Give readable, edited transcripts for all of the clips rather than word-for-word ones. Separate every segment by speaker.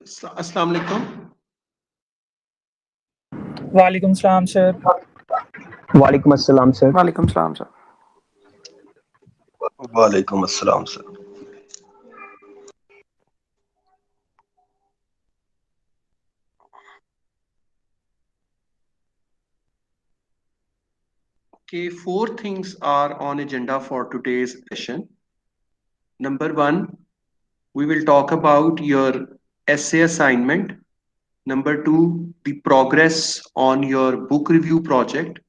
Speaker 1: अस्सलाम वालेकुम।
Speaker 2: वालेकुम सलाम सर।
Speaker 3: वालेकुम अस्सलाम सर।
Speaker 4: वालेकुम सलाम सर।
Speaker 5: वालेकुम अस्सलाम sir.
Speaker 1: Okay, four things are on agenda for today's session. Number one, we will talk about your essay assignment. Number two, the progress on your book review project.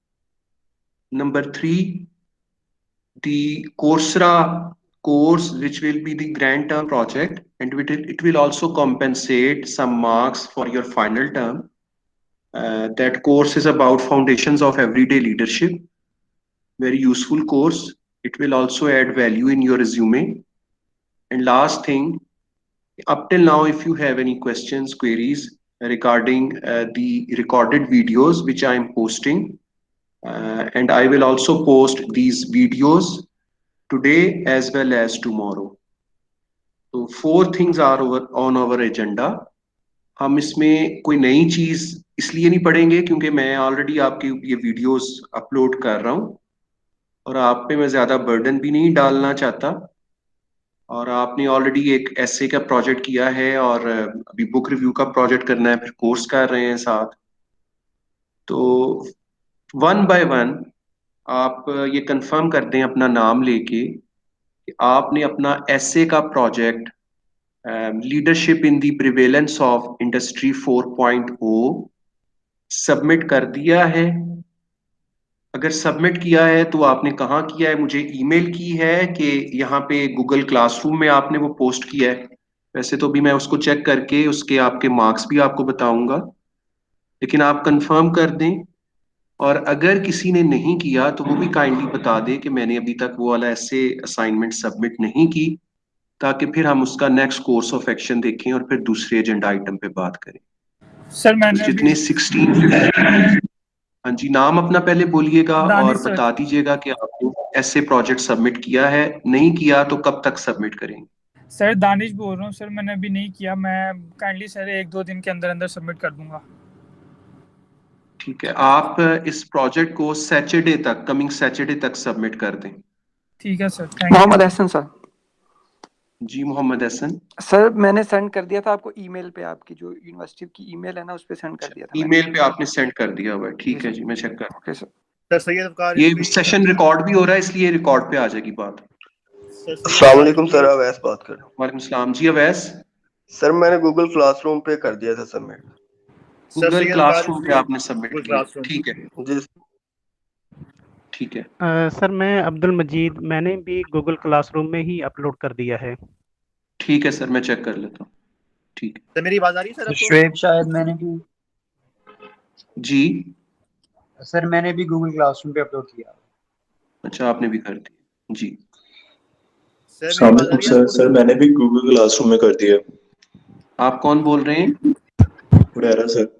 Speaker 1: Number three, the Coursera course, which will be the grand term project, and it will also compensate some marks for your final term. That course is about foundations of everyday leadership. Very useful course. It will also add value in your resume. And last thing, up till now, if you have any questions, queries regarding the recorded videos which I am posting, and I will also post these videos today as well as tomorrow. So four things are on our agenda. हम इसमें कोई नई चीज इसलिए नहीं पढ़ेंगे क्योंकि मैं ऑलरेडी आपके ये वीडियोस अपलोड कर रहा हूँ और आप पे मैं ज्यादा बर्डन भी नहीं डालना चाहता। और आपने ऑलरेडी एक एसए का प्रोजेक्ट किया है और अभी बुक रिव्यू का प्रोजेक्ट करना है, फिर कोर्स कर रहे हैं साथ। तो वन बाय वन आप ये कंफर्म कर दें अपना नाम लेके कि आपने अपना एसए का project leadership in the prevalence of industry 4.0 submit कर दिया है। अगर सबमिट किया है तो आपने कहाँ किया है, मुझे ईमेल की है कि यहाँ पे गूगल क्लासरूम में आपने वो पोस्ट किया है। वैसे तो भी मैं उसको चेक करके उसके आपके मार्क्स भी आपको बताऊंगा, लेकिन आप कंफर्म कर दें। और अगर किसी ने नहीं किया तो वो भी काइंडली बता दे कि मैंने अभी तक वो वाला ऐसे असाइनमेंट सबमिट नहीं की, ताकि फिर हम उसका नेक्स्ट कोर्स ऑफ एक्शन देखें और फिर दूसरे एजेंडा आइटम पे बात करें।
Speaker 2: सर मैंने
Speaker 1: तो जितने 16, हाँ जी, नाम अपना पहले बोलिएगा और
Speaker 2: सर।
Speaker 1: बता दीजिएगा कि आपने ऐसे प्रोजेक्ट सबमिट किया है, नहीं किया तो कब तक सबमिट करेंगे।
Speaker 2: सर दानिश बोल रहा हूँ सर, मैंने अभी नहीं किया, मैं काइंडली सर 1-2 दिन के अंदर अंदर सबमिट कर दूंगा।
Speaker 1: ठीक है, आप इस प्रोजेक्ट को सैटरडे तक, कमिंग सैटरडे तक सबमिट कर दें।
Speaker 2: ठीक है sir, thank you.
Speaker 4: Mohammad Hasan sir.
Speaker 1: जी मोहम्मद हसन
Speaker 4: सर मैंने सेंड कर दिया था आपको ईमेल पे, आपकी जो यूनिवर्सिटी की ईमेल है ना उस पे सेंड कर दिया था।
Speaker 1: ईमेल पे आपने सेंड कर दिया हुआ है, ठीक है जी, मैं चेक कर।
Speaker 4: Okay sir.
Speaker 6: सर सैयद अफकार
Speaker 1: ये सेशन रिकॉर्ड भी हो रहा है, इसलिए रिकॉर्ड पे आ जाएगी बात।
Speaker 5: अस्सलाम वालेकुम सर, अवैस बात कर रहा हूँ।
Speaker 1: वालेकुम सलाम जी अवैस।
Speaker 5: सर मैंने गूगल क्लासरूम पे कर दिया था सबमिट।
Speaker 1: गूगल क्लासरूम पे आपने सबमिट किया, ठीक है
Speaker 5: जी
Speaker 1: ठीक है।
Speaker 7: सर मैं अब्दुल मजीद, मैंने भी गूगल क्लासरूम में ही अपलोड कर दिया है।
Speaker 1: ठीक है सर, मैं चेक कर लेता हूँ। ठीक है,
Speaker 6: तो मेरी आवाज आ रही है सर आपको?
Speaker 8: शुएब शायद मैंने भी
Speaker 1: जी
Speaker 8: सर मैंने भी गूगल क्लासरूम पे अपलोड किया।
Speaker 1: अच्छा, आपने भी कर दिया जी।
Speaker 9: सर मैंने भी गूगल क्लासरूम में कर दिया।
Speaker 1: आप कौन बोल रहे हैं?
Speaker 9: हुरैरा सर।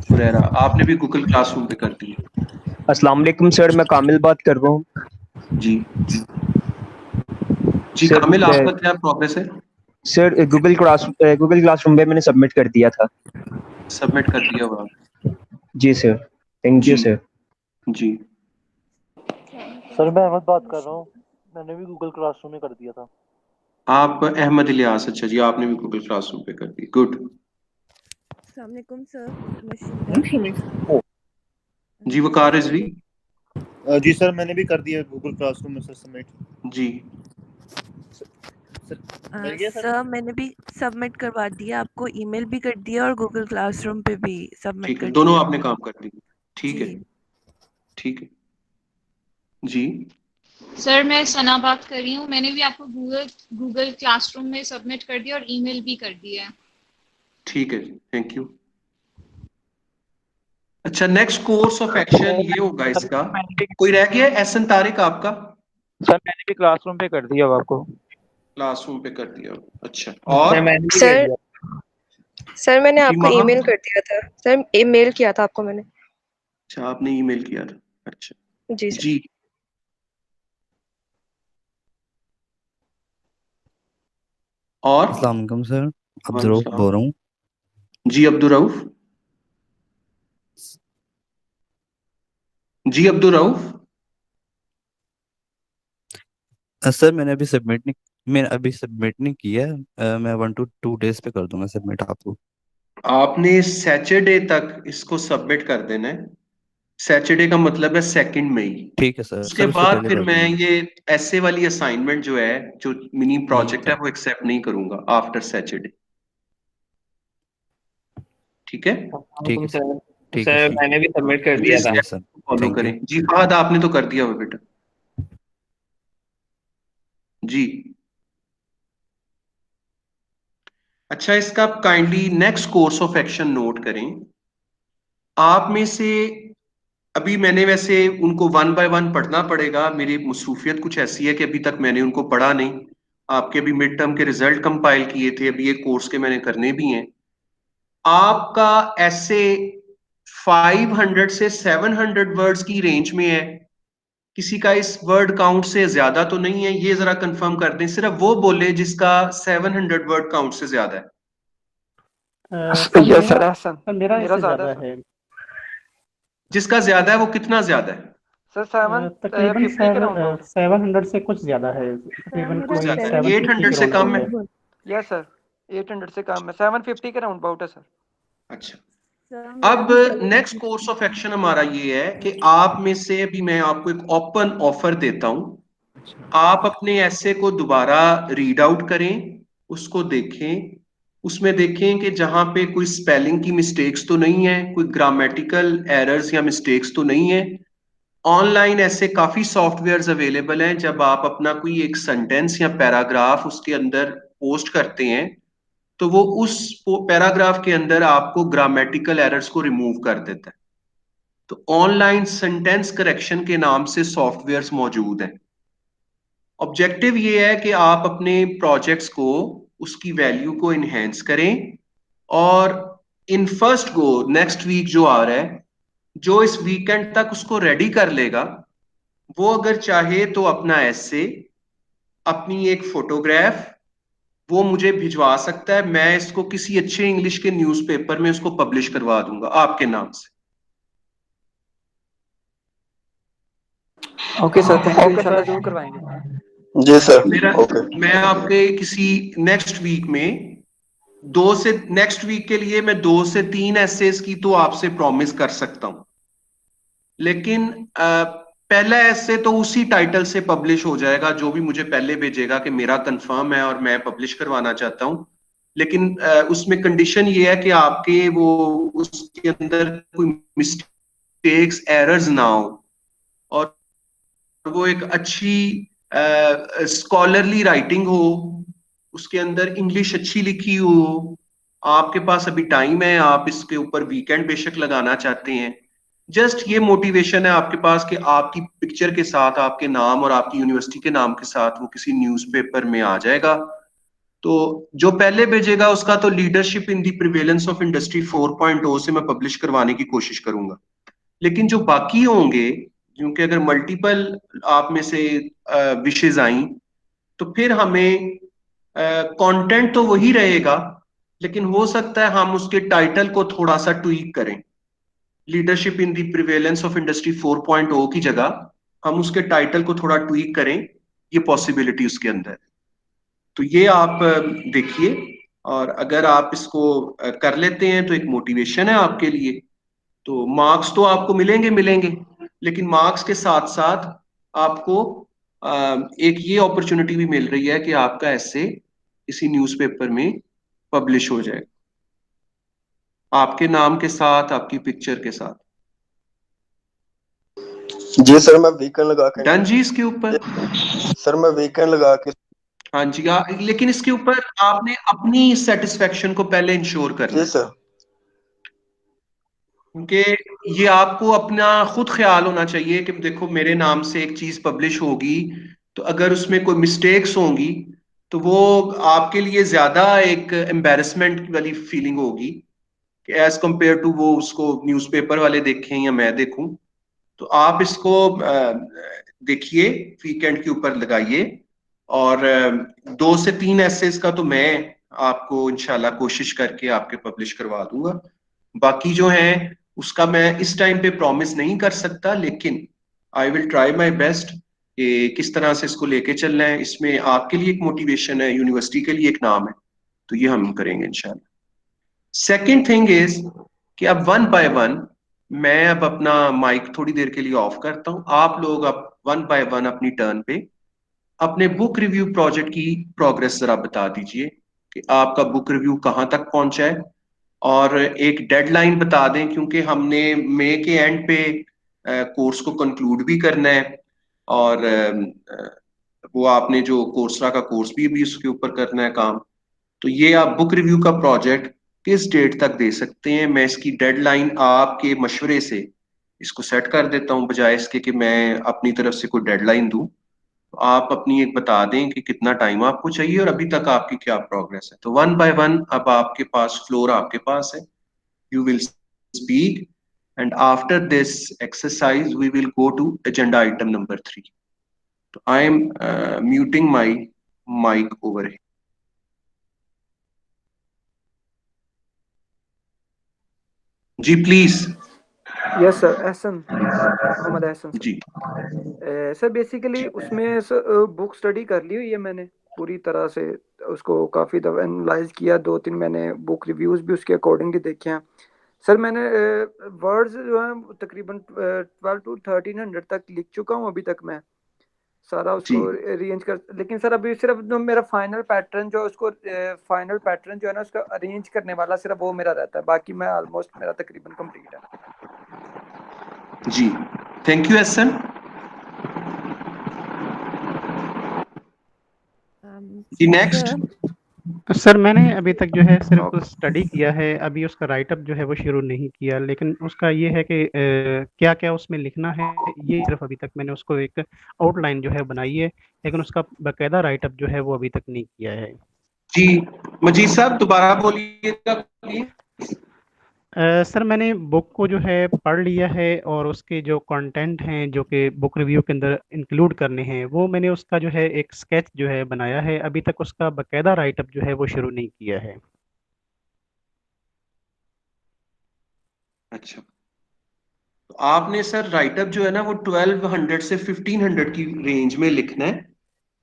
Speaker 1: हुरैरा, आपने भी गूगल क्लासरूम पे कर दिया।
Speaker 3: अस्सलाम वालेकुम सर, मैं कामिल बात कर रहा हूँ।
Speaker 1: जी जी
Speaker 3: सर,
Speaker 1: कामिल, आपका क्या प्रोग्रेस है?
Speaker 3: सर गूगल क्लासरूम में मैंने सबमिट कर दिया था।
Speaker 1: सबमिट कर दिया हुआ?
Speaker 3: जी सर, थैंक यू सर।
Speaker 1: जी
Speaker 10: सर मैं अहमद बात कर रहा हूँ, मैंने भी गूगल क्लासरूम में कर दिया था।
Speaker 1: आप अहमद इलियास, अच्छा जी, आपने भी गूगल क्लासरूम पे कर दी, गुड।
Speaker 11: अस्सलाम वालेकुम सर, मैं
Speaker 1: जी वकार रिजवी।
Speaker 6: जी सर मैंने भी कर दिया गूगल क्लासरूम में सर सबमिट।
Speaker 1: जी
Speaker 11: सर मैंने भी सबमिट करवा दिया, आपको ईमेल भी कर दिया और गूगल क्लासरूम पे भी सबमिट कर दिया।
Speaker 1: दोनों आपने काम कर दिए, ठीक है ठीक है जी।
Speaker 12: सर मैं सना बात कर रही हूँ, मैंने भी आपको गूगल क्लासरूम में सबमिट कर दिया और ईमेल भी कर दिया है।
Speaker 1: ठीक है जी, थैंक यू। अच्छा, नेक्स्ट कोर्स ऑफ एक्शन ये होगा इसका। कोई रह गया एहसन तारिक आपका?
Speaker 7: सर मैंने भी क्लासरूम पे कर दिया आपको।
Speaker 1: क्लासरूम पे कर दिया, अच्छा। और
Speaker 13: सर मैंने आपको ईमेल कर दिया था सर, ईमेल किया था आपको मैंने।
Speaker 1: अच्छा, आपने ईमेल किया था, अच्छा
Speaker 13: जी सर।
Speaker 1: जी। और
Speaker 14: अस्सलाम वालेकुम सर। अब्दुल रऊफ बोल रहा हूँ।
Speaker 1: जी अब्दुल रऊफ, जी अब्दुल रऊफ।
Speaker 14: सर मैंने अभी सबमिट नहीं किया है। मैं 1 to 2 days पे कर दूंगा सबमिट आपको।
Speaker 1: आपने सैटरडे तक इसको सबमिट कर देना है। सैटरडे का मतलब है 2 मई।
Speaker 14: ठीक है सर।
Speaker 1: उसके
Speaker 14: उससे
Speaker 1: बाद
Speaker 14: पहले
Speaker 1: फिर
Speaker 14: कर
Speaker 1: मैं
Speaker 14: दूंगा।
Speaker 1: ये ऐसे वाली असाइनमेंट जो है, जो मिनी प्रोजेक्ट है,
Speaker 14: सर
Speaker 1: वो एक्सेप्ट नहीं करूंगा आफ्टर सैटरडे। ठीक है?
Speaker 14: ठीक है सर। ठीक है
Speaker 15: सर
Speaker 14: सर।
Speaker 15: मैंने भी सबमिट कर
Speaker 1: ये
Speaker 15: दिया था।
Speaker 14: ठीक है सर।
Speaker 1: Follow
Speaker 14: thank you.
Speaker 1: करें। जी फहद, आपने तो कर दिया होगा बेटा। जी अच्छा, इसका kindly next course of action note करें। आप में से अभी मैंने वैसे उनको 1 by 1 पढ़ना पड़ेगा। मेरी मसरूफियत कुछ ऐसी है कि अभी तक मैंने उनको पढ़ा नहीं। आपके अभी मिड टर्म के रिजल्ट कंपाइल किए थे, अभी ये कोर्स के मैंने करने भी हैं। आपका ऐसे 500 से 700 वर्ड्स की रेंज में है। किसी का इस वर्ड काउंट से ज्यादा तो नहीं है, ये जरा कंफर्म कर दें। सिर्फ वो बोले जिसका 700 वर्ड काउंट से ज्यादा है।
Speaker 4: यस सर एहसन,
Speaker 7: मेरा
Speaker 4: मेरा
Speaker 7: इससे
Speaker 4: ज्यादा
Speaker 7: ज्यादा
Speaker 4: है
Speaker 7: है।
Speaker 1: जिसका ज्यादा है वो कितना ज्यादा है?
Speaker 4: सर।
Speaker 7: तकरीबन
Speaker 4: 750 के राउंड अबाउट।
Speaker 7: 700 से कुछ ज्यादा है। तकरीबन
Speaker 1: कुछ
Speaker 7: कोई
Speaker 1: ज्यादा है।
Speaker 7: 750
Speaker 1: 800
Speaker 7: के
Speaker 1: से
Speaker 7: राउंड
Speaker 1: कम
Speaker 7: अबाउट
Speaker 1: है?
Speaker 7: है।
Speaker 4: यस सर, 800 से कम है, 750 के राउंड अबाउट है सर।
Speaker 1: अच्छा, अब नेक्स्ट कोर्स ऑफ एक्शन हमारा ये है कि आप में से अभी मैं आपको एक ओपन ऑफर देता हूं। आप अपने ऐसे को दोबारा रीड आउट करें, उसको देखें, उसमें देखें कि जहां पे कोई स्पेलिंग की मिस्टेक्स तो नहीं है, कोई ग्रामेटिकल एरर्स या मिस्टेक्स तो नहीं है। ऑनलाइन ऐसे काफी सॉफ्टवेयर्स अवेलेबल हैं। जब आप अपना कोई एक सेंटेंस या पैराग्राफ उसके अंदर पोस्ट करते हैं, तो वो उस पैराग्राफ के अंदर आपको ग्रामेटिकल एरर्स को रिमूव कर देता है। तो ऑनलाइन सेंटेंस करेक्शन के नाम से सॉफ्टवेयर्स मौजूद हैं। ऑब्जेक्टिव ये है कि आप अपने प्रोजेक्ट्स को, उसकी वैल्यू को इनहेंस करें। और in first go next week जो आ रहा है, जो इस वीकेंड तक उसको रेडी कर लेगा, वो अगर चाहे तो अपना एसे, अपनी एक फोटोग्राफ, वो मुझे भिजवा सकता है। मैं इसको किसी अच्छे इंग्लिश के न्यूज़पेपर में उसको पब्लिश करवा दूंगा आपके नाम से।
Speaker 4: ओके सर, थैंक यू, इंशाल्लाह जरूर करवाएंगे।
Speaker 5: जी सर।
Speaker 1: मेरा
Speaker 5: ओके।
Speaker 1: मैं आपके किसी नेक्स्ट वीक में नेक्स्ट वीक के लिए मैं 2 से 3 एसेस की तो आपसे प्रॉमिस कर सकता हूं। लेकिन पहला ऐसे तो उसी टाइटल से पब्लिश हो जाएगा जो भी मुझे पहले भेजेगा कि मेरा कंफर्म है और मैं पब्लिश करवाना चाहता हूं। लेकिन उसमें कंडीशन ये है कि आपके वो उसके अंदर कोई मिस्टेक्स एरर्स ना हो, और वो एक अच्छी स्कॉलरली राइटिंग हो, उसके अंदर इंग्लिश अच्छी लिखी हो। आपके पास अभी टाइम है, आप इसके ऊपर वीकेंड बेशक लगाना चाहते हैं। जस्ट ये मोटिवेशन है आपके पास कि आपकी पिक्चर के साथ आपके नाम और आपकी यूनिवर्सिटी के नाम के साथ वो किसी न्यूज़पेपर में आ जाएगा। तो जो पहले भेजेगा उसका तो leadership in the prevalence of industry 4.0 से मैं पब्लिश करवाने की कोशिश करूंगा। लेकिन जो बाकी होंगे, क्योंकि अगर मल्टीपल आप में से विशेज आई, तो फिर हमें कंटेंट तो वही रहेगा, लेकिन हो सकता है हम उसके टाइटल को थोड़ा सा ट्वीक करें। Leadership in the prevalence of industry 4.0 की जगह हम उसके टाइटल को थोड़ा ट्वीक करें, ये पॉसिबिलिटी उसके अंदर। तो ये आप देखिए, और अगर आप इसको कर लेते हैं तो एक मोटिवेशन है आपके लिए। तो मार्क्स तो आपको मिलेंगे मिलेंगे, लेकिन मार्क्स के साथ साथ आपको एक ये अपॉर्चुनिटी भी मिल रही है कि आपका ऐसे किसी न्यूज़पेपर में पब्लिश हो जाए आपके नाम के साथ, आपकी पिक्चर के साथ।
Speaker 5: जी सर, मैं वीकेंड लगा के
Speaker 1: डन जी इसके ऊपर।
Speaker 5: सर मैं वीकेंड लगा के।
Speaker 1: हाँ जी, लेकिन इसके ऊपर आपने अपनी सेटिस्फेक्शन को पहले इंश्योर करना है।
Speaker 5: जी सर।
Speaker 1: क्योंकि ये आपको अपना खुद ख्याल होना चाहिए कि देखो मेरे नाम से एक चीज पब्लिश होगी, तो अगर उसमें कोई मिस्टेक्स होंगी तो वो आपके लिए ज्यादा एक एम्बेरसमेंट वाली फीलिंग होगी कि एज कंपेयर टू वो उसको न्यूज़पेपर वाले देखें या मैं देखूं। तो आप इसको देखिए, वीकेंड के ऊपर लगाइए। और 2 से 3 एसेस का तो मैं आपको इंशाल्लाह कोशिश करके आपके पब्लिश करवा दूंगा। बाकी जो है उसका मैं इस टाइम पे प्रॉमिस नहीं कर सकता, लेकिन I will try my best कि किस तरह से इसको लेके चलना है। इसमें आपके लिए एक मोटिवेशन है, यूनिवर्सिटी के लिए एक नाम है, तो ये हम करेंगे इंशाल्लाह। सेकेंड थिंग इज कि अब वन बाय वन मैं अब अपना माइक थोड़ी देर के लिए ऑफ करता हूं। आप लोग अब वन बाय वन अपनी टर्न पे अपने बुक रिव्यू प्रोजेक्ट की प्रोग्रेस जरा बता दीजिए कि आपका बुक रिव्यू कहाँ तक पहुंचा है, और एक डेडलाइन बता दें क्योंकि हमने मई के एंड पे कोर्स को कंक्लूड भी करना है, और वो आपने जो कोर्सरा का कोर्स भी उसके ऊपर करना है काम। तो ये आप बुक रिव्यू का प्रोजेक्ट किस डेट तक दे सकते हैं? मैं इसकी डेडलाइन आपके मशवरे से इसको सेट कर देता हूं, बजाय इसके कि मैं अपनी तरफ से कोई डेडलाइन दूं। तो आप अपनी एक बता दें कि कितना टाइम आपको चाहिए और अभी तक आपकी क्या प्रोग्रेस है। तो वन बाय वन अब आपके पास फ्लोर आपके पास है, you will speak, and after this exercise we will go to agenda item number 3। तो I am muting my mic over here. जी please.
Speaker 4: Yes sir, Ehsan, Mohammad Ehsan sir.
Speaker 1: जी
Speaker 4: सर बेसिकली उसमें book study कर ली हुई है मैंने पूरी तरह से, उसको काफ़ी दफ़ा एनालाइज किया, 2-3 मैंने बुक रिव्यूज़ भी उसके अकॉर्डिंगली देखे हैं। सर मैंने वर्ड्स जो हैं तकरीबन 1200-1300 तक लिख चुका हूँ अभी तक मैं, सारा उसको अरेंज कर। लेकिन सर अभी सिर्फ जो मेरा फाइनल पैटर्न जो उसको फाइनल पैटर्न जो है ना उसका अरेंज करने वाला सिर्फ वो मेरा रहता है, बाकी मैं ऑलमोस्ट मेरा तकरीबन कंप्लीट है।
Speaker 1: जी थैंक यू एहसन। जी नेक्स्ट।
Speaker 7: सर मैंने अभी तक जो है सिर्फ स्टडी किया है, अभी उसका राइटअप जो है वो शुरू नहीं किया, लेकिन उसका ये है कि क्या क्या उसमें लिखना है ये सिर्फ अभी तक मैंने उसको एक आउटलाइन जो है बनाई है, लेकिन उसका बाकायदा राइटअप जो है वो अभी तक नहीं किया है।
Speaker 1: जी मजीद साहब दोबारा बोलिएगा प्लीज।
Speaker 7: सर मैंने बुक को जो है पढ़ लिया है और उसके जो कंटेंट हैं जो कि बुक रिव्यू के अंदर इंक्लूड करने हैं वो मैंने उसका जो है एक स्केच जो है बनाया है, अभी तक उसका बाकायदा राइटअप जो है वो शुरू नहीं किया है।
Speaker 1: अच्छा, तो आपने सर राइटअप जो है ना वो 1200 से 1500 की रेंज में लिखना है,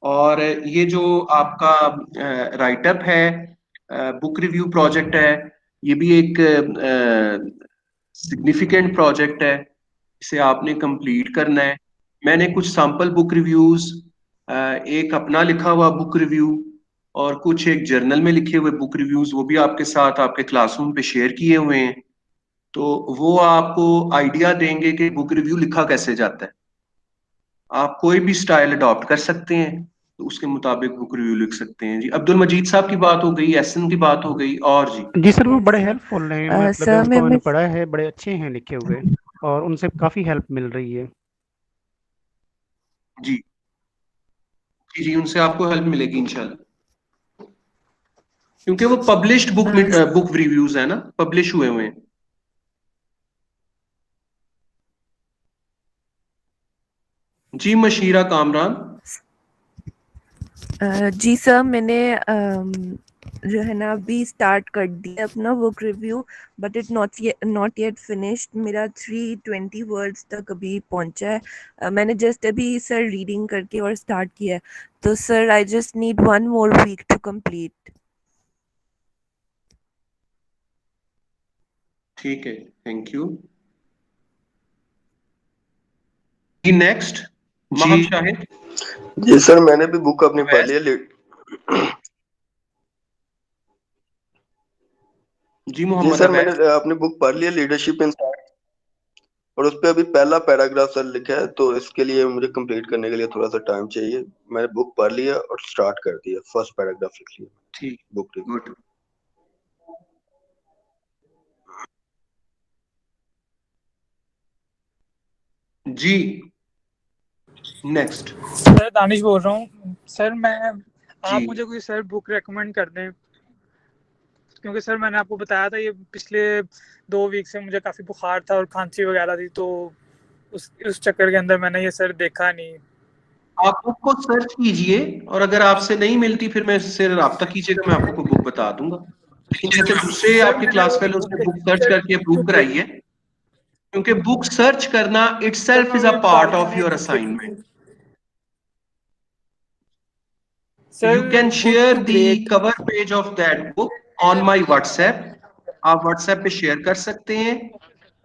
Speaker 1: और ये जो आपका राइटअप है, बुक रिव्यू प्रोजेक्ट है, ये भी एक सिग्निफिकेंट प्रोजेक्ट है, इसे आपने कंप्लीट करना है। मैंने कुछ सैंपल बुक रिव्यूज, एक अपना लिखा हुआ बुक रिव्यू और कुछ एक जर्नल में लिखे हुए बुक रिव्यूज वो भी आपके साथ आपके क्लासरूम पे शेयर किए हुए हैं। तो वो आपको आइडिया देंगे कि बुक रिव्यू लिखा कैसे जाता है। आप कोई भी स्टाइल अडॉप्ट कर सकते हैं, तो उसके मुताबिक बुक रिव्यू लिख सकते हैं। जी अब्दुल मजीद साहब की बात हो गई, एहसन की बात हो गई, और जी
Speaker 7: सर वो बड़े हेल्पफुल हैं, मतलब
Speaker 11: सर
Speaker 7: उनको मैंने
Speaker 11: मैं
Speaker 7: पढ़ा है, बड़े अच्छे हैं लिखे हुए और उनसे काफ़ी हेल्प मिल रही है।
Speaker 1: जी जी जी उनसे आपको हेल्प मिलेगी इंशाल्लाह, क्योंकि वो पब्लिश्ड बुक रिव्यूज है ना, पब्लिश हुए हुए हैं। जी मशीरा कामरान।
Speaker 11: जी सर मैंने जो है ना अभी स्टार्ट कर दिया अपना book review, but it not yet finished. मेरा 320 वर्ड्स तक अभी पहुंचा है। मैंने जस्ट अभी सर रीडिंग करके और स्टार्ट किया है, तो sir I just need 1 more week to complete.
Speaker 1: ठीक है, थैंक यू। जी नेक्स्ट महम शाहिद।
Speaker 5: जी सर मैंने भी बुक अपनी पढ़ ली है।
Speaker 1: जी मोहम्मद
Speaker 5: सर मैंने अपनी बुक पढ़ ली है लीडरशिप इंसाइट, और उस पे अभी पहला पैराग्राफ सर लिखा है, तो इसके लिए मुझे कंप्लीट करने के लिए थोड़ा सा टाइम चाहिए। मैंने बुक पढ़ लिया और स्टार्ट कर दिया, फर्स्ट पैराग्राफ लिख लिया।
Speaker 1: ठीक,
Speaker 5: बुक
Speaker 1: गुड। जी नेक्स्ट।
Speaker 2: सर दानिश बोल रहा हूँ सर। आप
Speaker 1: जी
Speaker 2: मुझे कोई सर बुक रेकमेंड कर दें, क्योंकि सर मैंने आपको बताया था ये पिछले 2 वीक से मुझे काफ़ी बुखार था और खांसी वगैरह थी, तो उस चक्कर के अंदर मैंने ये सर देखा नहीं।
Speaker 1: आप बुक को सर्च कीजिए और अगर आपसे नहीं मिलती फिर मैं इससे रब्ता कीजिएगा, मैं आपको कोई बुक बता दूंगा। लेकिन जैसे दूसरे
Speaker 2: सर
Speaker 1: आपके
Speaker 2: मैंने
Speaker 1: क्लास
Speaker 2: वो
Speaker 1: फेलोज
Speaker 2: बुक
Speaker 1: ने बुक सर्च करके अप्रूव कराई है, क्योंकि बुक सर्च करना
Speaker 2: सर
Speaker 1: इटसेल्फ
Speaker 2: मैं
Speaker 1: इज
Speaker 2: वो
Speaker 1: अ पार्ट ऑफ
Speaker 2: मैंने
Speaker 1: योर
Speaker 2: बुक देखी
Speaker 1: असाइनमेंट।
Speaker 2: थी
Speaker 1: You
Speaker 2: sir,
Speaker 1: can
Speaker 2: good
Speaker 1: share
Speaker 2: to
Speaker 1: the
Speaker 2: great.
Speaker 1: cover page of that book on my WhatsApp. आप WhatsApp पे शेयर कर सकते हैं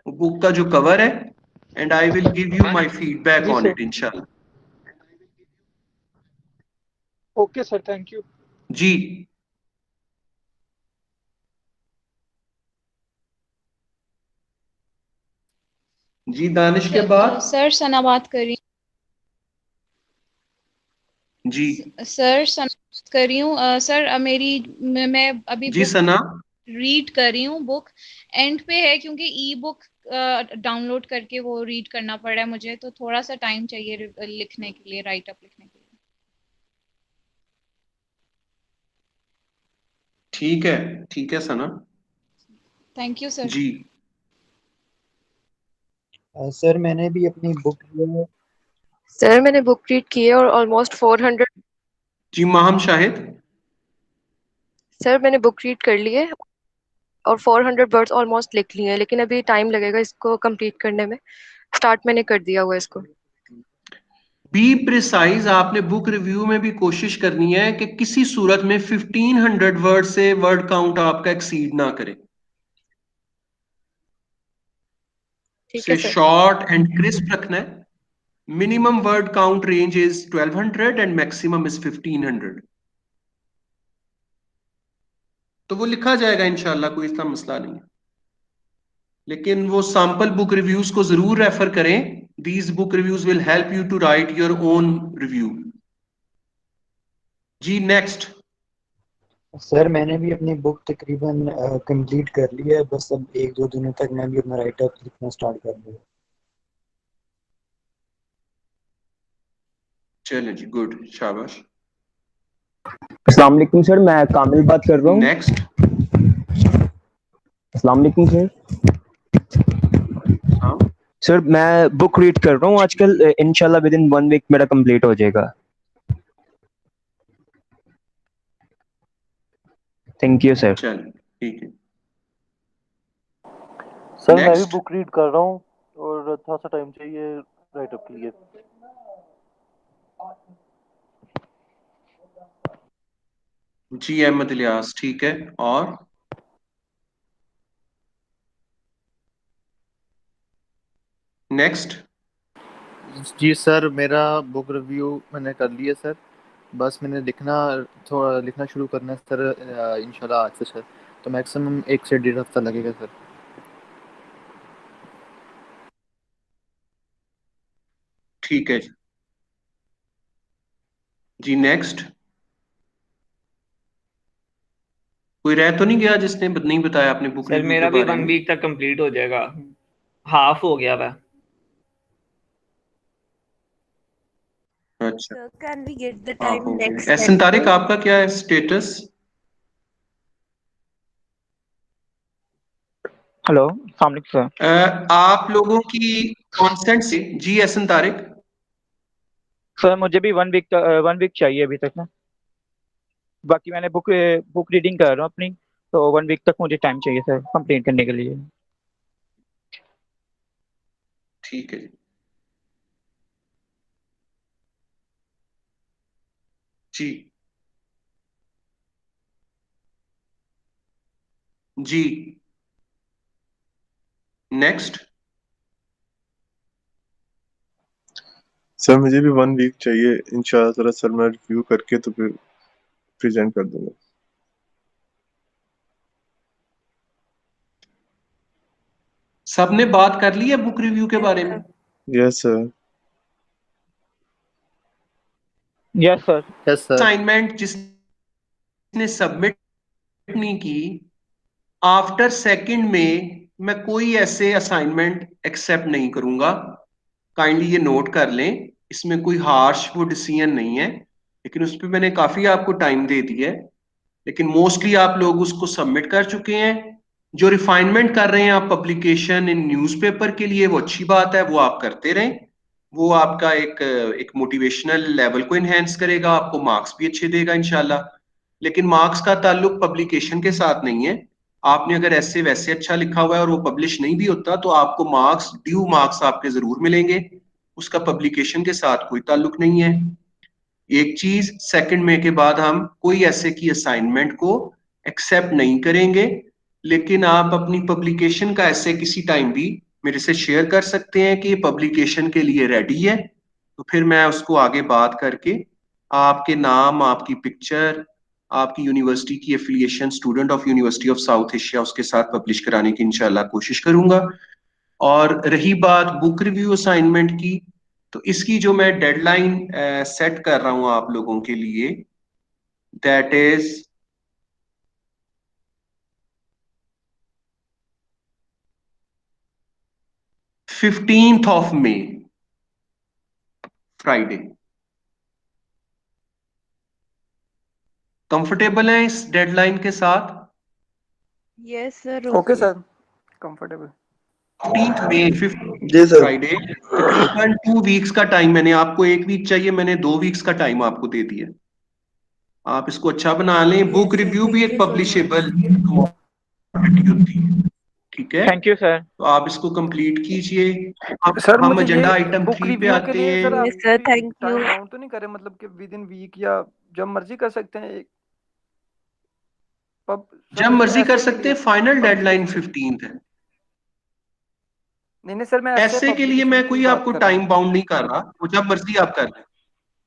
Speaker 1: बुक का जो कवर है, and I will give you my feedback
Speaker 2: जी
Speaker 1: ऑन
Speaker 2: सर।
Speaker 1: इट इंशाल्लाह।
Speaker 2: Okay sir, thank you.
Speaker 1: जी जी, दानिश के बाद
Speaker 12: सर सना बात कर रही
Speaker 1: जी
Speaker 12: सर सना बात कर रही हूँ। सर मेरी मैं अभी
Speaker 1: जी
Speaker 12: बुक
Speaker 1: सना।
Speaker 12: रीड कर रही हूँ। बुक एंड पे है क्योंकि ई बुक डाउनलोड करके वो रीड करना पड़ रहा है मुझे, तो थोड़ा सा टाइम चाहिए लिखने के लिए, राइट अप लिखने के लिए।
Speaker 1: ठीक है सना।
Speaker 12: Thank you sir.
Speaker 1: जी
Speaker 8: सर मैंने भी अपनी बुक
Speaker 13: सर मैंने बुक रीड की है और ऑलमोस्ट 400।
Speaker 1: जी माहम शाहिद।
Speaker 13: सर मैंने बुक रीड कर ली है और 400 वर्ड्स ऑलमोस्ट लिख लिए हैं, लेकिन अभी टाइम लगेगा इसको कंप्लीट करने में। स्टार्ट मैंने कर दिया हुआ है इसको।
Speaker 1: बी प्रिसाइज, आपने बुक रिव्यू में भी कोशिश करनी है कि किसी सूरत में 1500 वर्ड से वर्ड काउंट आपका एक्सीड ना करे।
Speaker 13: ठीक है
Speaker 1: से
Speaker 13: सर।
Speaker 1: शॉर्ट एंड क्रिस्प रखना है। Minimum word count range is 1200 and maximum is 1500। तो वो लिखा जाएगा इंशाल्लाह, कोई इतना मसला नहीं है। लेकिन वो सैंपल बुक रिव्यूज को जरूर रेफर करें। These book reviews will help you to write your own review. जी नेक्स्ट।
Speaker 8: सर मैंने भी अपनी बुक तकरीबन कंप्लीट कर ली है, बस अब 1-2 दिनों तक मैं भी अपना राइट अप लिखना स्टार्ट कर दूंगा।
Speaker 1: चलो जी, गुड, शाबाश।
Speaker 3: अस्सलाम वालेकुम सर, मैं कामिल बात कर रहा हूँ।
Speaker 1: नेक्स्ट।
Speaker 3: अस्सलाम वालेकुम सर।
Speaker 1: हाँ
Speaker 3: सर मैं बुक रीड कर रहा हूँ आजकल, इंशाल्लाह विद इन 1 वीक मेरा कंप्लीट हो जाएगा। Thank you sir.
Speaker 1: चल ठीक है।
Speaker 10: सर मैं भी
Speaker 1: नेक्स्ट।
Speaker 10: बुक रीड कर रहा हूँ और थोड़ा सा टाइम चाहिए राइट अप के लिए।
Speaker 1: जी अहमद इलियास, ठीक है। और नेक्स्ट।
Speaker 6: जी सर, मेरा बुक रिव्यू मैंने कर लिया सर, बस मैंने थोड़ा लिखना शुरू करना है सर, इंशाल्लाह आज से सर, तो मैक्सिमम 1 से 1.5 हफ्ता लगेगा सर।
Speaker 1: ठीक है जी। नेक्स्ट। कोई रह तो नहीं गया जिसने नहीं बताया अपने बुक
Speaker 15: सर
Speaker 1: रिव्यू के
Speaker 15: मेरा भी
Speaker 1: बारे
Speaker 15: 1
Speaker 1: में?
Speaker 15: वीक तक कंप्लीट हो जाएगा, हाफ हो गया वह।
Speaker 1: अच्छा,
Speaker 11: So can we get the
Speaker 1: आप
Speaker 11: time
Speaker 1: हो गए।
Speaker 11: next
Speaker 1: Ehsan Tariq,
Speaker 11: lecture?
Speaker 1: आपका क्या है स्टेटस?
Speaker 16: हेलो, अस्सलाम वालेकुम सर।
Speaker 1: आप लोगों की कॉन्सेंट से जी एहसन तारिक।
Speaker 16: सर मुझे भी 1 वीक चाहिए अभी तक ना। बाकी मैंने बुक रीडिंग कर रहा हूँ अपनी, तो 1 वीक तक मुझे टाइम चाहिए सर कंप्लीट करने के लिए।
Speaker 1: ठीक है जी। जी जी। नेक्स्ट।
Speaker 9: सर मुझे भी 1 वीक चाहिए इंशाल्लाह ताला सर, मैं रिव्यू करके तो फिर प्रेजेंट कर दूंगा।
Speaker 1: सबने बात कर ली है बुक रिव्यू के बारे में?
Speaker 9: Yes sir.
Speaker 16: Yes sir.
Speaker 6: Yes sir.
Speaker 1: Assignment जिसने सबमिट नहीं की, आफ्टर सेकंड में मैं कोई ऐसे असाइनमेंट एक्सेप्ट नहीं करूंगा। काइंडली ये नोट कर लें, इसमें कोई हार्श वो डिसीजन नहीं है, लेकिन उस पर मैंने काफी आपको टाइम दे दिया है। लेकिन मोस्टली आप लोग उसको सबमिट कर चुके हैं। जो रिफाइनमेंट कर रहे हैं आप पब्लिकेशन इन न्यूज़पेपर के लिए, वो अच्छी बात है, वो आप करते रहें। वो आपका एक मोटिवेशनल लेवल को इनहेंस करेगा, आपको मार्क्स भी अच्छे देगा इंशाल्लाह। लेकिन मार्क्स का ताल्लुक पब्लिकेशन के साथ नहीं है। आपने अगर ऐसे वैसे अच्छा लिखा हुआ है और वो पब्लिश नहीं भी होता तो आपको मार्क्स, ड्यू मार्क्स आपके जरूर मिलेंगे, उसका पब्लिकेशन के साथ कोई ताल्लुक नहीं है। एक चीज, सेकंड में के बाद हम कोई ऐसे की असाइनमेंट को एक्सेप्ट नहीं करेंगे, लेकिन आप अपनी पब्लिकेशन का ऐसे किसी टाइम भी मेरे से शेयर कर सकते हैं कि ये पब्लिकेशन के लिए रेडी है, तो फिर मैं उसको आगे बात करके आपके नाम, आपकी पिक्चर, आपकी यूनिवर्सिटी की affiliation, student of university of south Asia, उसके साथ पब्लिश कराने की इंशाल्लाह कोशिश करूंगा। और रही बात बुक रिव्यू असाइनमेंट की, तो इसकी जो मैं डेडलाइन सेट कर रहा हूं आप लोगों के लिए, that is 15th of May, Friday. Comfortable है इस डेडलाइन के साथ?
Speaker 11: Yes sir.
Speaker 4: Okay sir, comfortable.
Speaker 1: 15th May,
Speaker 5: जी
Speaker 1: 15th
Speaker 5: सर।
Speaker 1: फ्राइडे। तकरीबन 2 वीक्स का टाइम, मैंने आपको 1 वीक चाहिए, मैंने 2 वीक्स का टाइम आपको दे दिया। आप इसको अच्छा बना लें। बुक
Speaker 11: यस सर,
Speaker 1: रिव्यू भी
Speaker 11: थैंक
Speaker 1: एक
Speaker 11: यू सो
Speaker 1: पब्लिशेबल
Speaker 11: मच।
Speaker 1: कमोडिटी होती है, ठीक है?
Speaker 16: Thank you sir.
Speaker 1: तो आप इसको कंप्लीट कीजिए। अब
Speaker 4: सर
Speaker 1: हम
Speaker 4: मुझे
Speaker 1: एजेंडा
Speaker 4: ये
Speaker 1: आइटम
Speaker 4: बुक
Speaker 1: 3 पे
Speaker 4: रिव्यू के
Speaker 1: आते
Speaker 4: लिए
Speaker 1: हैं।
Speaker 4: सर आप
Speaker 11: yes sir, thank you.
Speaker 4: Time bound तो नहीं करे, मतलब कि विद इन वीक या जब मर्जी कर सकते हैं? सर
Speaker 1: जब
Speaker 4: मुझे
Speaker 1: मर्जी कर
Speaker 4: ऐसे के
Speaker 1: सकते
Speaker 4: लिए
Speaker 1: हैं, फाइनल डेडलाइन
Speaker 4: पब्लिकेशन
Speaker 1: 15th है।
Speaker 4: नहीं सर, मैं ऐसे
Speaker 1: ऐसे के लिए
Speaker 4: पब्लिकेशन
Speaker 1: मैं
Speaker 4: की
Speaker 1: कोई
Speaker 4: बात
Speaker 1: आपको
Speaker 4: कर रहा हूँ।
Speaker 1: टाइम बाउंड नहीं कर रहा, वो जब मर्जी आप कर लें।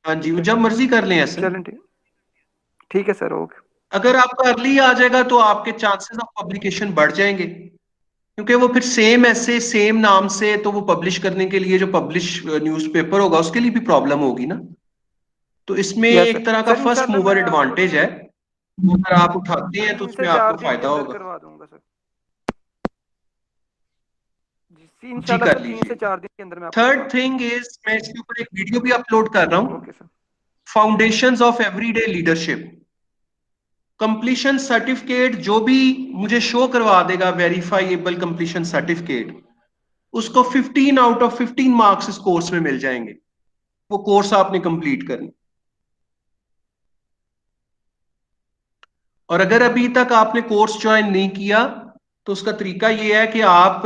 Speaker 1: हाँ जी, वो जब मर्जी कर लें ऐसे।
Speaker 4: चलें, ठीक है सर, ओके।
Speaker 1: अगर आपका अर्ली आ जाएगा तो आपके चांसेस ऑफ पब्लिकेशन बढ़ जाएंगे, क्योंकि वो फिर सेम ऐसे सेम नाम से, तो वो पब्लिश करने के लिए जो पब्लिश न्यूज़पेपर होगा उसके लिए भी प्रॉब्लम होगी ना। तो इसमें
Speaker 4: यस
Speaker 1: एक तरह का
Speaker 4: सर,
Speaker 1: फर्स्ट
Speaker 4: इंशाल्लाह
Speaker 1: मूवर
Speaker 4: मैं आपको
Speaker 1: एडवांटेज है, वो अगर आप उठाते हैं तो
Speaker 4: 3 से
Speaker 1: उसमें
Speaker 4: 4
Speaker 1: आपको
Speaker 4: दिन के
Speaker 1: फायदा
Speaker 4: अंदर
Speaker 1: होगा।
Speaker 4: करवा दूंगा सर।
Speaker 1: जी
Speaker 4: इंशाल्लाह
Speaker 1: कर
Speaker 4: सर 3 से
Speaker 1: लीजिए।
Speaker 4: 4 दिन के अंदर मैं आपको
Speaker 1: थर्ड
Speaker 4: करवा
Speaker 1: थिंग इज, मैं इसके ऊपर एक वीडियो भी अपलोड कर रहा हूँ,
Speaker 4: okay sir.
Speaker 1: Foundations of everyday leadership. Completion certificate जो भी मुझे शो करवा देगा, वेरीफाइएबल कंप्लीशन सर्टिफिकेट, उसको 15 आउट ऑफ 15 मार्क्स इस कोर्स में मिल जाएंगे। वो कोर्स आपने कंप्लीट करना। और अगर अभी तक आपने कोर्स ज्वाइन नहीं किया तो उसका तरीका ये है कि आप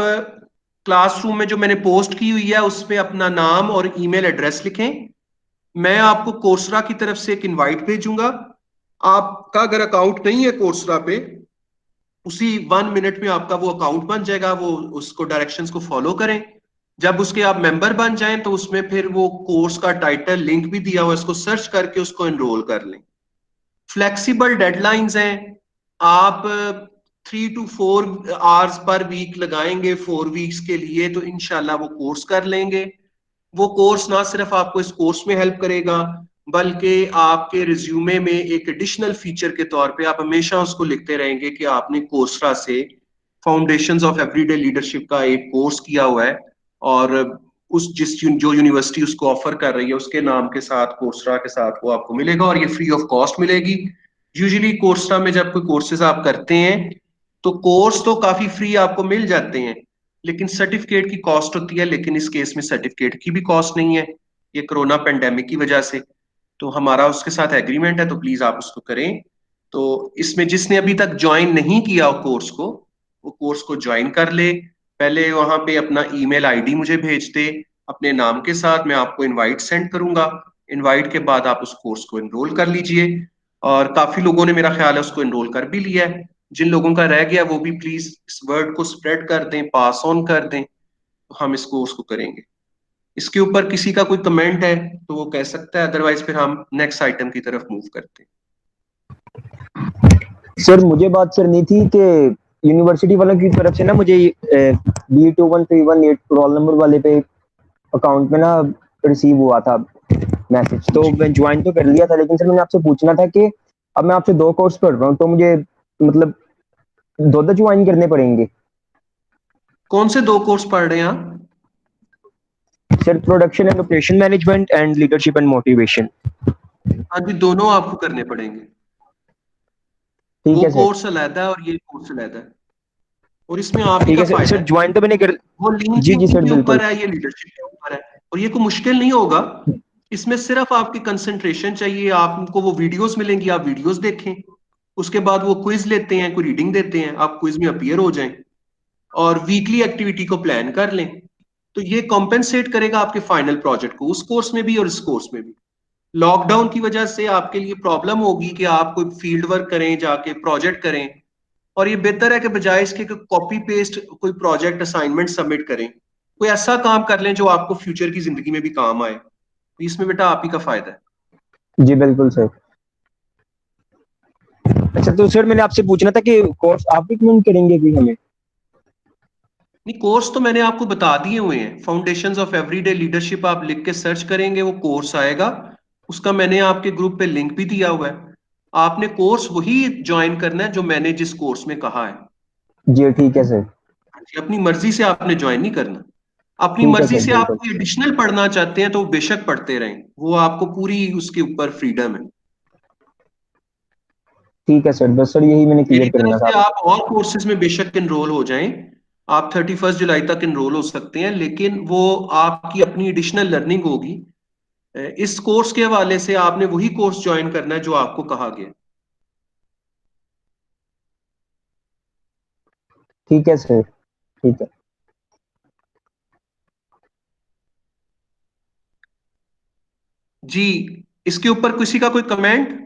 Speaker 1: क्लासरूम में जो मैंने पोस्ट की हुई है उस पर अपना नाम और ईमेल एड्रेस लिखें। मैं आपको कोर्सरा की तरफ से एक इनवाइट भेजूंगा। आपका अगर अकाउंट नहीं है कोर्सरा पे, उसी 1 मिनट में आपका वो अकाउंट बन जाएगा। वो उसको डायरेक्शंस को फॉलो करें। जब उसके आप मेंबर बन जाएं तो उसमें फिर वो कोर्स का टाइटल लिंक भी दिया हुआ है, उसको सर्च करके उसको एनरोल कर लें। फ्लेक्सिबल डेडलाइंस हैं। आप 3 to 4 आवर्स पर वीक लगाएंगे 4 वीक्स के लिए, तो इंशाल्लाह वो कोर्स कर लेंगे। वो कोर्स ना सिर्फ आपको इस कोर्स में हेल्प करेगा, बल्कि आपके रिज्यूमे में एक एडिशनल फीचर के तौर पे आप हमेशा उसको लिखते रहेंगे कि आपने कोर्सरा से फाउंडेशंस ऑफ एवरीडे लीडरशिप का एक कोर्स किया हुआ है, और जो यूनिवर्सिटी उसको ऑफर कर रही है उसके नाम के साथ, कोर्सरा के साथ, वो आपको मिलेगा और ये फ्री ऑफ कॉस्ट मिलेगी। यूजुअली कोर्सरा में जब कोई कोर्सेज आप करते हैं तो कोर्स तो काफी फ्री आपको मिल जाते हैं, लेकिन सर्टिफिकेट की कॉस्ट होती है। लेकिन इस केस में सर्टिफिकेट की भी कॉस्ट नहीं है, ये कोरोना पेंडेमिक की वजह से। तो हमारा उसके साथ एग्रीमेंट है, तो प्लीज आप उसको करें। तो इसमें जिसने अभी तक ज्वाइन नहीं किया कोर्स को, वो कोर्स को ज्वाइन कर ले। पहले वहां पे अपना ईमेल आईडी मुझे भेज दे अपने नाम के साथ, मैं आपको इनवाइट सेंड करूंगा। इनवाइट के बाद आप उस कोर्स को एनरोल कर लीजिए। और काफी लोगों ने, मेरा ख्याल है, उसको एनरोल कर भी लिया है। जिन लोगों का रह गया वो भी प्लीज इस वर्ड को स्प्रेड कर दें, पास ऑन कर दें, तो हम इस कोर्स को करेंगे। इसके ऊपर किसी का कोई कमेंट है तो वो कह सकता है, अदरवाइज फिर हम नेक्स्ट आइटम की तरफ मूव करते हैं।
Speaker 3: सर मुझे बात करनी थी कि यूनिवर्सिटी वालों की तरफ से ना मुझे B21318 रोल नंबर वाले पे अकाउंट में ना रिसीव हुआ था मैसेज, तो मैं ज्वाइन तो कर लिया था, लेकिन सर मैंने आपसे पूछना था कि अब मैं आपसे 2 कोर्स पढ़ रहा हूँ, तो मुझे मतलब 2 ज्वाइन करने पड़ेंगे?
Speaker 1: कौन से 2 कोर्स पढ़ रहे हैं आप?
Speaker 3: Sir production and operation management and leadership and motivation.
Speaker 1: हाँ जी, दोनों आपको करने पड़ेंगे।
Speaker 3: ठीक
Speaker 1: वो
Speaker 3: है सर।
Speaker 1: कोर्स अलग है और ये कोर्स अलग है, और इसमें आप ही
Speaker 3: ठीक
Speaker 1: का
Speaker 3: है सर।
Speaker 1: फायदा
Speaker 3: सर
Speaker 1: है।
Speaker 3: ज्वाइन तो मैंने कर
Speaker 1: वो लिंक
Speaker 3: जी सर
Speaker 1: के
Speaker 3: बिल्कुल।
Speaker 1: ऊपर है, ये लीडरशिप के ऊपर है। और ये कोई मुश्किल नहीं होगा, इसमें सिर्फ आपकी कंसंट्रेशन चाहिए। आपको वो वीडियोस मिलेंगी, आप वीडियोस देखें, उसके बाद वो क्विज लेते हैं, कोई रीडिंग देते हैं, आप क्विज में अपीयर हो जाएं और वीकली एक्टिविटी को प्लान कर लें। तो ये कॉम्पेंसेट करेगा आपके फाइनल प्रोजेक्ट को, उस कोर्स में भी और इस कोर्स में भी। लॉकडाउन की वजह से आपके लिए प्रॉब्लम होगी कि आप कोई फील्ड वर्क करें, जाके प्रोजेक्ट करें, और ये बेहतर है कि बजाय इसके कॉपी पेस्ट कोई प्रोजेक्ट असाइनमेंट सबमिट करें, कोई ऐसा काम कर लें जो आपको फ्यूचर की जिंदगी में भी काम आए। तो इसमें बेटा आप ही का फायदा है।
Speaker 3: जी बिल्कुल सर। अच्छा तो सर मैंने आपसे पूछना था कि कोर्स आप रिकमेंड करेंगे कि हमें?
Speaker 1: नहीं, कोर्स तो मैंने आपको बता दिए हुए हैं। फाउंडेशंस ऑफ एवरीडे लीडरशिप आप लिख के सर्च करेंगे, वो कोर्स आएगा, उसका मैंने आपके ग्रुप पे लिंक भी दिया हुआ है। आपने कोर्स वही ज्वाइन करना है जो मैंने जिस कोर्स में कहा है।
Speaker 3: जी ठीक है सर।
Speaker 1: अपनी मर्जी से आपने ज्वाइन नहीं करना। अपनी
Speaker 3: ठीक है
Speaker 1: मर्जी
Speaker 3: सर
Speaker 1: से आप
Speaker 3: बिल्कुल।
Speaker 1: कोई एडिशनल पढ़ना चाहते हैं तो बेशक पढ़ते रहें, वो आपको पूरी उसके ऊपर फ्रीडम है।
Speaker 3: ठीक है सर, बस सर यही मैंने
Speaker 1: मेरी
Speaker 3: क्लियर
Speaker 1: तरफ
Speaker 3: करना था
Speaker 1: से
Speaker 3: आपको।
Speaker 1: आप और कोर्सेज में बेशक इनरोल हो जाएं, आप 31 जुलाई तक इनरोल हो सकते हैं, लेकिन वो आपकी अपनी एडिशनल लर्निंग होगी। इस कोर्स के हवाले से आपने वही कोर्स ज्वाइन करना है जो आपको कहा गया।
Speaker 3: ठीक है सर, ठीक है।
Speaker 1: जी, इसके ऊपर किसी का कोई कमेंट?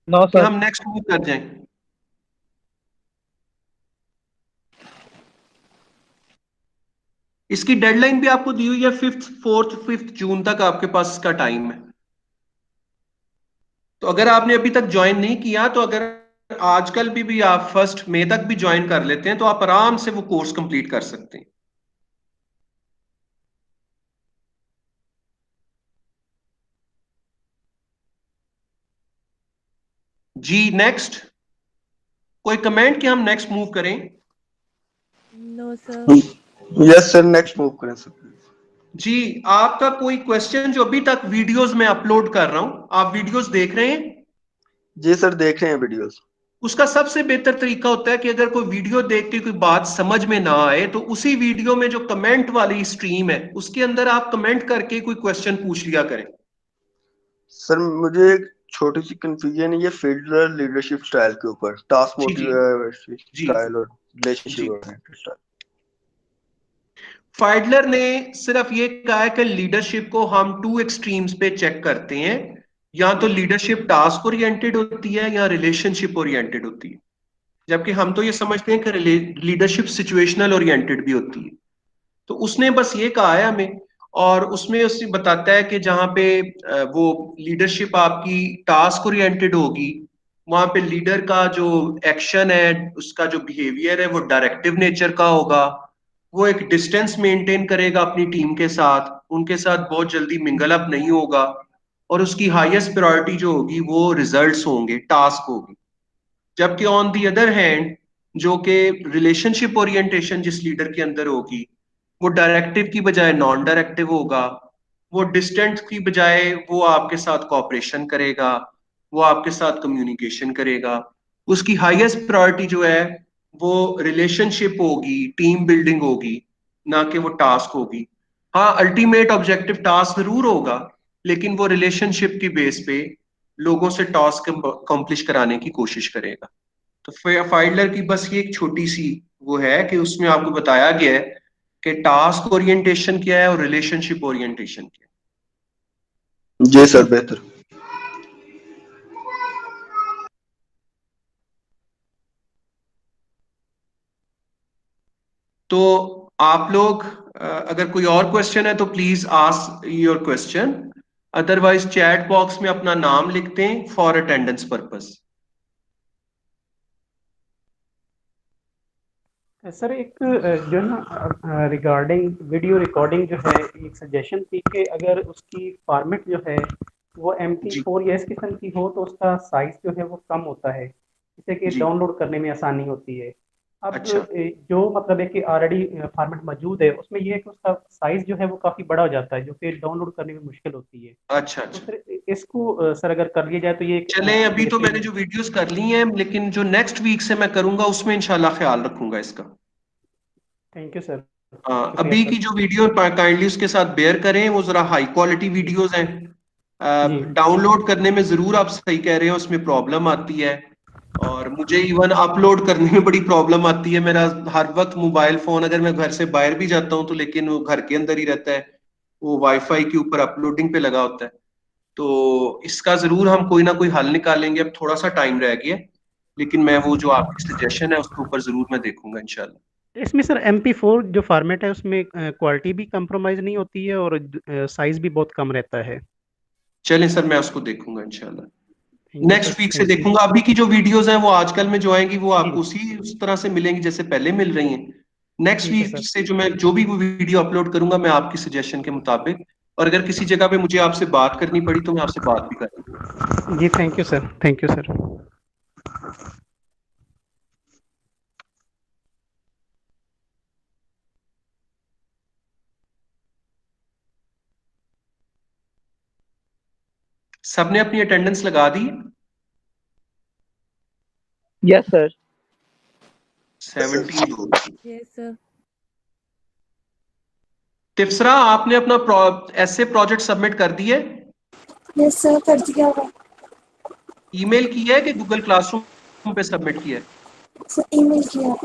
Speaker 16: नो
Speaker 1: कि
Speaker 16: सर।
Speaker 1: हम नेक्स्ट मूव कर जाएं? इसकी डेडलाइन भी आपको दी हुई है, 5 जून तक आपके पास इसका टाइम है। तो अगर आपने अभी तक ज्वाइन नहीं किया, तो अगर आजकल भी आप 1 मई तक भी ज्वाइन कर लेते हैं तो आप आराम से वो कोर्स कंप्लीट कर सकते हैं। जी नेक्स्ट, कोई कमेंट कि हम नेक्स्ट मूव करें?
Speaker 11: No sir.
Speaker 5: Yes sir, next move करें सर।
Speaker 1: जी, आपका कोई क्वेश्चन जो अभी तक वीडियोस में अपलोड कर रहा हूं, आप वीडियोस देख रहे हैं?
Speaker 5: जी सर, देख रहे हैं वीडियोस।
Speaker 1: उसका सबसे बेहतर तरीका होता है कि अगर कोई वीडियो देख के कोई बात समझ में ना आए तो उसी वीडियो में जो कमेंट वाली स्ट्रीम है उसके अंदर आप कमेंट करके कोई क्वेश्चन पूछ लिया करें।
Speaker 5: सर मुझे एक छोटी सी कंफ्यूजन है ये फील्डर लीडरशिप स्टाइल के ऊपर, टास्क
Speaker 1: जी जी
Speaker 5: मोटिवेशन
Speaker 1: जी
Speaker 5: स्टाइल और
Speaker 1: जी।
Speaker 5: Relationship style.
Speaker 1: फाइडलर ने सिर्फ ये कहा है कि लीडरशिप को हम 2 एक्सट्रीम्स पे चेक करते हैं, या तो लीडरशिप टास्क ओरिएंटेड होती है या रिलेशनशिप ओरिएंटेड होती है, जबकि हम तो ये समझते हैं कि लीडरशिप सिचुएशनल ओरिएंटेड भी होती है। तो उसने बस ये कहा है हमें, और उसमें उससे बताता है कि जहां पे वो लीडरशिप आपकी टास्क ओरिएंटेड होगी, वहां पे लीडर का जो एक्शन है, उसका जो बिहेवियर है वो डायरेक्टिव नेचर का होगा। वो एक डिस्टेंस मेंटेन करेगा अपनी टीम के साथ, उनके साथ बहुत जल्दी मिंगल अप नहीं होगा, और उसकी हाईएस्ट प्रायोरिटी जो होगी वो रिजल्ट्स होंगे, टास्क होगी। जबकि ऑन दी अदर हैंड जो कि रिलेशनशिप ओरिएंटेशन जिस लीडर के अंदर होगी, वो डायरेक्टिव की बजाय नॉन डायरेक्टिव होगा, वो डिस्टेंट की बजाय वो आपके साथ कॉपरेशन करेगा, वो आपके साथ कम्युनिकेशन करेगा। उसकी हाईएस्ट प्रायोरिटी जो है वो रिलेशनशिप होगी, टीम बिल्डिंग होगी, ना कि वो टास्क होगी। हाँ, अल्टीमेट ऑब्जेक्टिव टास्क जरूर होगा, लेकिन वो रिलेशनशिप की बेस पे लोगों से टास्क अकम्प्लिश कराने की कोशिश करेगा। तो फाइडलर की बस ये एक छोटी सी वो है कि उसमें आपको बताया गया है कि टास्क ओरिएंटेशन क्या है और रिलेशनशिप ओरिएंटेशन क्या है।
Speaker 5: जी सर, बेहतर।
Speaker 1: तो आप लोग अगर कोई और क्वेश्चन है तो please ask your question, otherwise chat box में अपना नाम लिखते हैं फॉर अटेंडेंस पर्पस।
Speaker 7: सर एक जो है ना रिगार्डिंग वीडियो रिकॉर्डिंग जो है, एक सजेशन थी कि अगर उसकी फॉर्मेट जो है वो MP4 या इस किस्म की हो तो उसका साइज जो है वो कम होता है, जिससे कि
Speaker 1: जी
Speaker 7: डाउनलोड करने में आसानी होती है। अब
Speaker 1: अच्छा
Speaker 7: जो मतलब है कि ऑलरेडी फॉर्मेट मौजूद है उसमें ये है कि उसका साइज जो है वो काफ़ी बड़ा हो जाता है, जो कि डाउनलोड करने में मुश्किल होती है।
Speaker 1: अच्छा
Speaker 7: तो
Speaker 1: अच्छा।
Speaker 7: सर इसको सर अगर कर लिया जाए तो ये
Speaker 1: चलें, अभी तो मैंने
Speaker 7: बेहतरीन
Speaker 1: जो वीडियोस कर ली हैं, लेकिन जो नेक्स्ट वीक से मैं करूंगा उसमें इंशाल्लाह ख्याल रखूंगा इसका।
Speaker 7: Thank you sir.
Speaker 1: अभी की जो वीडियो काइंडली उसके साथ बेयर करें, वो जरा हाई क्वालिटी वीडियोस हैं। डाउनलोड करने में जरूर आप सही कह रहे हैं, उसमें प्रॉब्लम आती है, और मुझे इवन अपलोड करने में बड़ी प्रॉब्लम आती है। मेरा हर वक्त मोबाइल फोन, अगर मैं घर से बाहर भी जाता हूँ तो लेकिन वो घर के अंदर ही रहता है, वो वाईफाई के ऊपर अपलोडिंग पे लगा होता है। तो इसका जरूर हम कोई ना कोई हल निकालेंगे। अब थोड़ा सा टाइम रह गया, लेकिन मैं वो जो आपकी सजेशन है उसके ऊपर जरूर मैं देखूंगा इंशाल्लाह।
Speaker 7: इसमें सर MP4 जो फॉर्मेट है उसमें क्वालिटी भी कंप्रोमाइज नहीं होती है और साइज भी बहुत कम रहता है।
Speaker 1: चलें सर, मैं उसको देखूंगा इंशाल्लाह,
Speaker 7: you,
Speaker 1: नेक्स्ट
Speaker 7: sir.
Speaker 1: वीक से
Speaker 7: Thank you.
Speaker 1: देखूंगा। अभी की जो वीडियोस हैं वो आजकल में जो आएंगी वो आपको उस तरह से मिलेंगी जैसे पहले मिल रही हैं। नेक्स्ट
Speaker 7: ठीक है
Speaker 1: वीक
Speaker 7: सर।
Speaker 1: से जो भी वो वीडियो अपलोड करूंगा मैं आपकी सजेशन के मुताबिक, और अगर किसी जगह पे मुझे आपसे बात करनी पड़ी तो मैं आपसे बात भी करूंगा।
Speaker 7: जी thank you sir, thank you sir.
Speaker 1: सबने अपनी अटेंडेंस लगा दी?
Speaker 16: Yes sir.
Speaker 1: 17 लोग।
Speaker 11: Yes sir.
Speaker 1: तिफसरा, आपने अपना ऐसे प्रोजेक्ट सबमिट कर दिए?
Speaker 17: यस सर, कर दिया हुआ।
Speaker 1: ईमेल किया है कि गूगल क्लासरूम पे सबमिट किया है?
Speaker 17: सर ईमेल किया।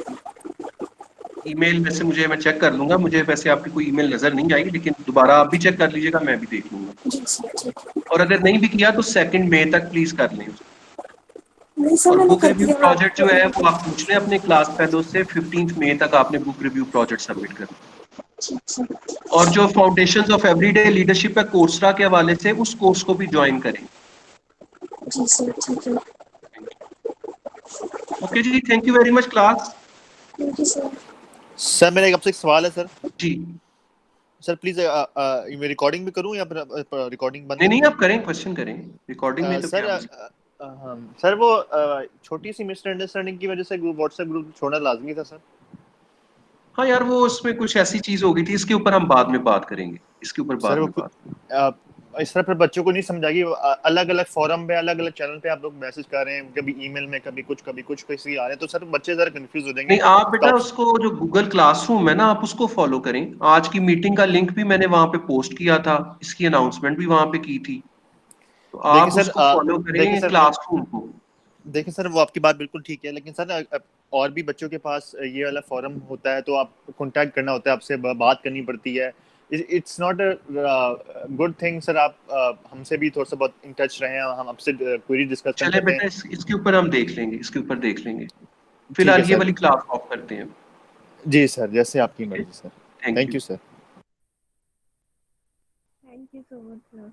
Speaker 1: ईमेल वैसे मैं चेक कर लूंगा, मुझे वैसे आपकी कोई ईमेल नजर नहीं आई, लेकिन दोबारा आप भी चेक कर लीजिएगा, मैं भी देख लूंगा।
Speaker 17: जी सर ठीक है।
Speaker 1: और अगर नहीं भी किया तो 2 मई तक प्लीज कर लें।
Speaker 17: नहीं सर,
Speaker 1: और
Speaker 17: मैंने
Speaker 1: बुक
Speaker 17: कर
Speaker 1: रिव्यू
Speaker 17: दिया।
Speaker 1: प्रोजेक्ट जो है वो आप पूछ लें अपने क्लास फेलो से, 15 मई तक आपने बुक रिव्यू प्रोजेक्ट सबमिट करना। और जो फाउंडेशंस ऑफ एवरीडे लीडरशिप है कोर्सरा के हवाले से, उस कोर्स को भी ज्वाइन करें।
Speaker 17: जी सर ठीक है।
Speaker 1: ओके जी, thank you very much class.
Speaker 17: Thank you sir.
Speaker 6: Sir मेरा एक आपसे एक सवाल है सर।
Speaker 1: जी
Speaker 6: सर प्लीज मैं रिकॉर्डिंग भी करूं या रिकॉर्डिंग बंद
Speaker 1: नहीं
Speaker 6: कर
Speaker 1: नहीं,
Speaker 6: दूं?
Speaker 1: आप करें, क्वेश्चन करें, रिकॉर्डिंग में तो
Speaker 6: सर
Speaker 1: क्या
Speaker 6: सर वो छोटी सी मिसअंडरस्टैंडिंग की वजह से व्हाट्सएप ग्रुप छोड़ना लाजमी था सर।
Speaker 1: हाँ यार, वो उसमें कुछ ऐसी चीज हो गई थी, इसके ऊपर हम बाद में बात करेंगे, इसके ऊपर बाद
Speaker 6: सर
Speaker 1: में बात।
Speaker 6: इस तरह फिर बच्चों को नहीं समझाएगी। अलग अलग फोरम पे अलग अलग चैनल पे आप लोग मैसेज कर रहे हैं, कभी ईमेल में कभी कुछ किसी आ रहे हैं, तो सर बच्चे जरा कंफ्यूज हो जाएंगे।
Speaker 1: नहीं, आप बेटा उसको जो गूगल क्लासरूम है ना, आप उसको फॉलो करें। आज की मीटिंग का लिंक भी मैंने वहां पे पोस्ट किया था, इसकी अनाउंसमेंट भी वहां पे की थी, तो आप
Speaker 6: देखिए सर
Speaker 1: उसको फॉलो करें क्लासरूम को।
Speaker 6: देखिए सर वो आपकी बात बिल्कुल ठीक है, लेकिन सर और भी बच्चों के पास ये वाला फोरम होता है, तो आप कांटेक्ट करना होता है, आपसे बात करनी पड़ती है। It's not a good thing sir. आप हमसे भी थोड़ा सा बहुत इन टच रहे हैं, हम आपसे क्वेरी डिस्कस
Speaker 1: चले
Speaker 6: करते
Speaker 1: बेटा,
Speaker 6: हैं।
Speaker 1: इसके ऊपर हम देख लेंगे, इसके ऊपर देख लेंगे।
Speaker 6: ठीक
Speaker 1: फिलहाल
Speaker 6: है
Speaker 1: ये
Speaker 6: सर।
Speaker 1: वाली क्लास ऑफ करते हैं।
Speaker 6: जी सर, जैसे आपकी मर्जी sir.
Speaker 1: Thank
Speaker 6: thank
Speaker 1: you
Speaker 6: you sir.
Speaker 11: Thank you so much sir.